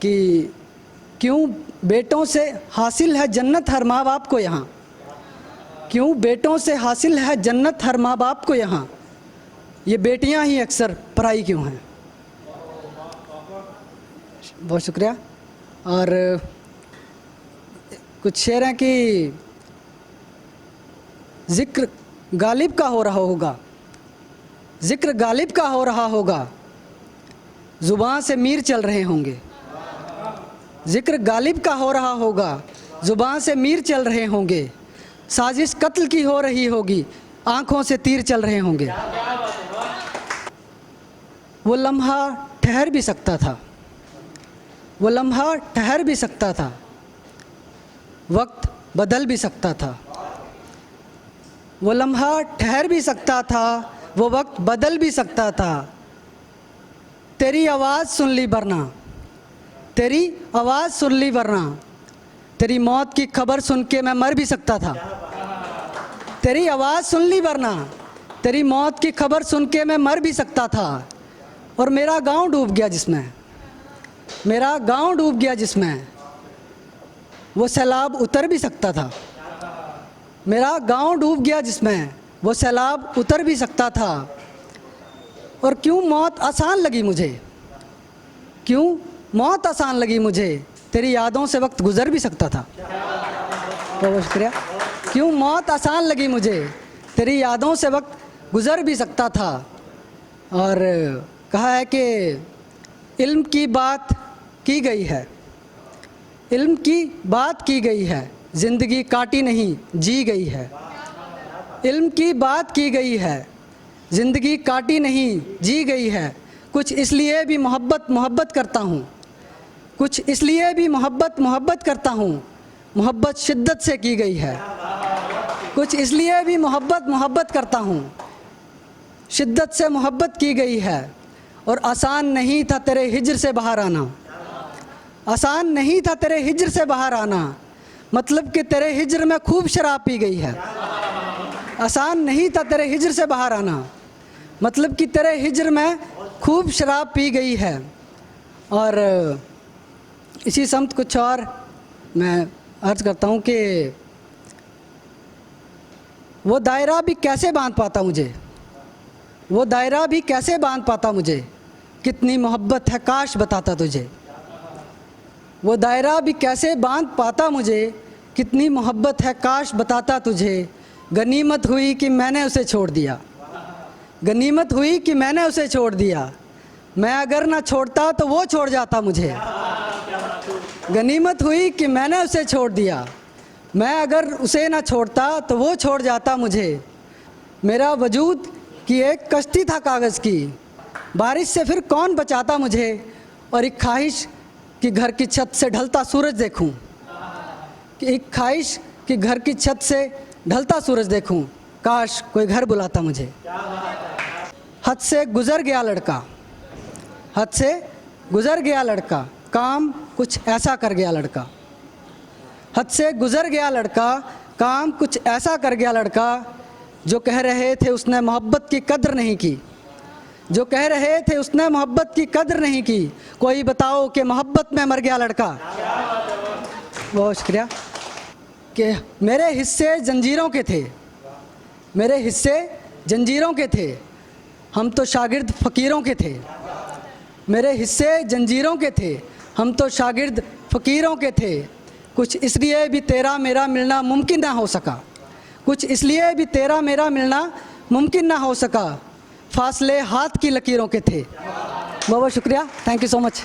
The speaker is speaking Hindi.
कि क्यों बेटों से हासिल है जन्नत हर माँ बाप को यहाँ, क्यों बेटों से हासिल है जन्नत हर माँ बाप को यहाँ, ये बेटियाँ ही अक्सर पराई क्यों हैं। बहुत शुक्रिया। और कुछ शेर हैं कि जिक्र गालिब का हो रहा होगा, जिक्र गालिब का हो रहा होगा, ज़ुबान से मीर चल रहे होंगे। जिक्र गालिब का हो रहा होगा, ज़ुबान से मीर चल रहे होंगे, साजिश कत्ल की हो रही होगी, आँखों से तीर चल रहे होंगे। वो लम्हा ठहर भी सकता था, वो लम्हा ठहर भी सकता था, वक्त बदल भी सकता था। वो लम्हा ठहर भी सकता था, वो वक्त बदल भी सकता था। तेरी आवाज़ सुन ली वरना, तेरी आवाज़ सुन ली वरना, तेरी मौत की खबर सुन के मैं मर भी सकता था। तेरी आवाज़ सुन ली वरना, तेरी मौत की खबर सुन के मैं मर भी सकता था। और मेरा गांव डूब गया जिसमें, मेरा गांव डूब गया जिसमें, वो सैलाब उतर भी सकता था। मेरा गांव डूब गया जिसमें, वो सैलाब उतर भी सकता था। और क्यों मौत आसान लगी मुझे, क्यों मौत आसान लगी मुझे, तेरी यादों से वक्त गुजर भी सकता था। बहुत शुक्रिया। क्यों मौत आसान लगी मुझे, तेरी यादों से वक्त गुजर भी सकता था। और कहा है कि इल्म की बात की गई है, इल्म की बात की गई है, ज़िंदगी काटी नहीं जी गई है। इल्म की बात की गई है, ज़िंदगी काटी नहीं जी गई है। कुछ इसलिए भी मोहब्बत करता हूँ, कुछ इसलिए भी मोहब्बत करता हूँ, मोहब्बत शिद्दत से की गई है। कुछ इसलिए भी मोहब्बत करता हूँ, शिद्दत से मोहब्बत की गई है। और आसान नहीं था तेरे हिज्र से बाहर आना, आसान नहीं था तेरे हिज्र से बाहर आना, मतलब कि तेरे हिज्र में खूब शराब पी गई है। आसान नहीं था तेरे हिज्र से बाहर आना, मतलब कि तेरे हिज्र में खूब शराब पी गई है। और इसी समत कुछ और मैं अर्ज़ करता हूँ कि वो दायरा भी कैसे बांध पाता मुझे, वो दायरा भी कैसे बांध पाता मुझे, कितनी मोहब्बत है काश बताता तुझे। वो दायरा भी कैसे बांध पाता मुझे, कितनी मोहब्बत है काश बताता तुझे। गनीमत हुई कि मैंने उसे छोड़ दिया, गनीमत हुई कि मैंने उसे छोड़ दिया, मैं अगर ना छोड़ता तो वो छोड़ जाता मुझे। गनीमत हुई कि मैंने उसे छोड़ दिया, मैं अगर उसे ना छोड़ता तो वो छोड़ जाता मुझे। मेरा वजूद की एक कश्ती था कागज़ की, बारिश से फिर कौन बचाता मुझे। और एक ख्वाहिश कि घर की छत से ढलता सूरज देखूं, कि एक ख्वाहिश कि घर की छत से ढलता सूरज देखूं, काश कोई घर बुलाता मुझे। हद से गुज़र गया लड़का, हद से गुज़र गया लड़का, काम कुछ ऐसा कर गया लड़का। हद से गुज़र गया लड़का, काम कुछ ऐसा कर गया लड़का, जो कह रहे थे उसने मोहब्बत की कद्र नहीं की, जो कह रहे थे उसने मोहब्बत की कद्र नहीं की, कोई बताओ कि मोहब्बत में मर गया लड़का। बहुत शुक्रिया। कि मेरे हिस्से जंजीरों के थे, मेरे हिस्से जंजीरों के थे, हम तो शागिर्द फ़कीरों के थे। मेरे हिस्से जंजीरों के थे, हम तो शागिर्द फ़कीरों के थे। कुछ इसलिए भी तेरा मेरा मिलना मुमकिन ना हो सका, कुछ इसलिए भी तेरा मेरा मिलना मुमकिन ना हो सका, फासले हाथ की लकीरों के थे। बहुत बहुत शुक्रिया। Thank you so much.